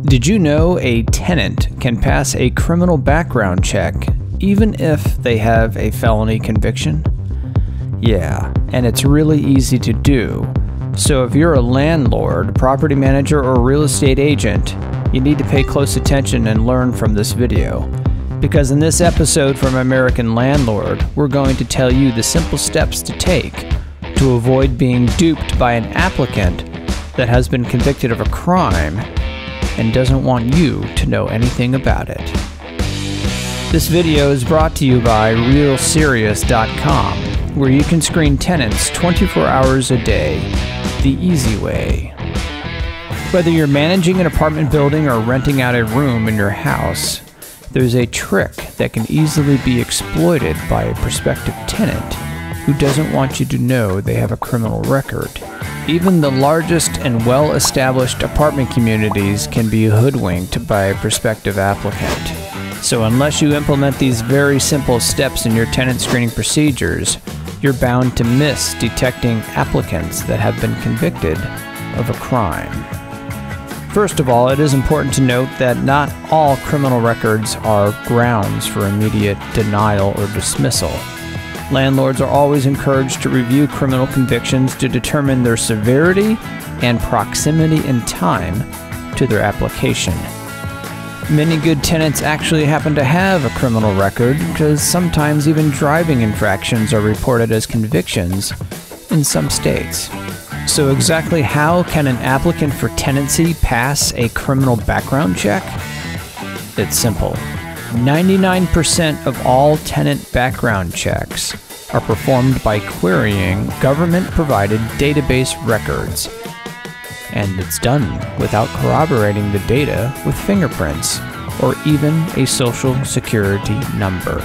Did you know a tenant can pass a criminal background check even if they have a felony conviction? Yeah, and it's really easy to do. So if you're a landlord, property manager, or real estate agent, you need to pay close attention and learn from this video. Because in this episode from American Landlord, we're going to tell you the simple steps to take to avoid being duped by an applicant that has been convicted of a crime and doesn't want you to know anything about it. This video is brought to you by realserious.com, where you can screen tenants 24 hours a day, the easy way. Whether you're managing an apartment building or renting out a room in your house, there's a trick that can easily be exploited by a prospective tenant who doesn't want you to know they have a criminal record. Even the largest and well-established apartment communities can be hoodwinked by a prospective applicant. So unless you implement these very simple steps in your tenant screening procedures, you're bound to miss detecting applicants that have been convicted of a crime. First of all, it is important to note that not all criminal records are grounds for immediate denial or dismissal. Landlords are always encouraged to review criminal convictions to determine their severity and proximity in time to their application. Many good tenants actually happen to have a criminal record because sometimes even driving infractions are reported as convictions in some states. So exactly how can an applicant for tenancy pass a criminal background check? It's simple. 99% of all tenant background checks are performed by querying government-provided database records. And it's done without corroborating the data with fingerprints or even a social security number.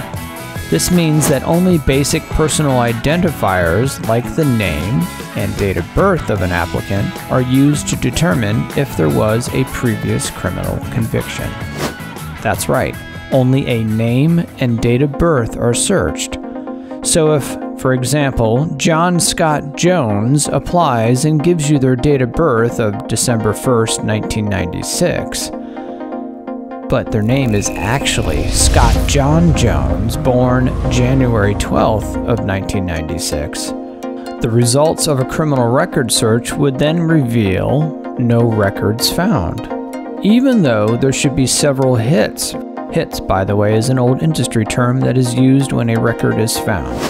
This means that only basic personal identifiers like the name and date of birth of an applicant are used to determine if there was a previous criminal conviction. That's right, only a name and date of birth are searched. So if, for example, John Scott Jones applies and gives you their date of birth of December 1st, 1996, but their name is actually Scott John Jones, born January 12th of 1996, the results of a criminal record search would then reveal no records found, even though there should be several hits. Hits, by the way, is an old industry term that is used when a record is found.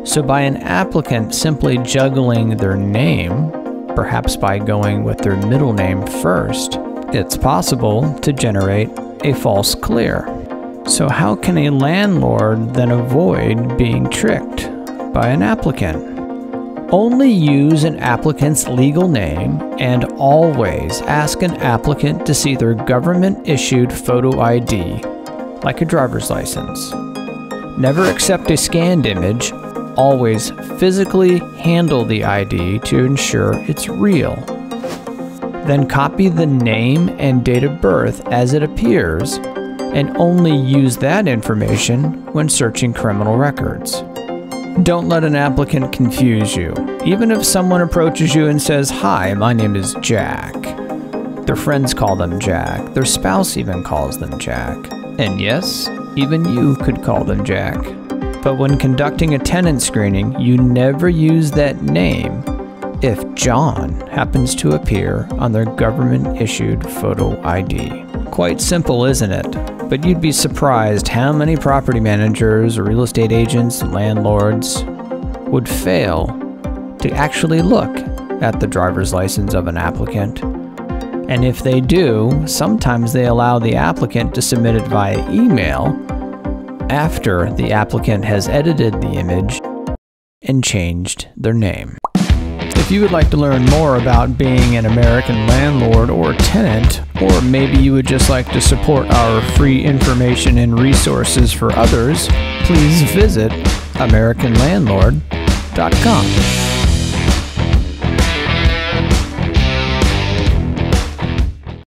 So by an applicant simply juggling their name, perhaps by going with their middle name first, it's possible to generate a false clear. So how can a landlord then avoid being tricked by an applicant? Only use an applicant's legal name and always ask an applicant to see their government-issued photo ID, like a driver's license. Never accept a scanned image. Always physically handle the ID to ensure it's real. Then copy the name and date of birth as it appears, and only use that information when searching criminal records. Don't let an applicant confuse you. Even if someone approaches you and says, "Hi, my name is Jack." Their friends call them Jack. Their spouse even calls them Jack. And yes, even you could call them Jack. But when conducting a tenant screening, you never use that name if John happens to appear on their government-issued photo ID. Quite simple, isn't it? But you'd be surprised how many property managers or real estate agents and landlords would fail to actually look at the driver's license of an applicant. And if they do, sometimes they allow the applicant to submit it via email after the applicant has edited the image and changed their name. If you would like to learn more about being an American landlord or tenant, or maybe you would just like to support our free information and resources for others, please visit AmericanLandlord.com.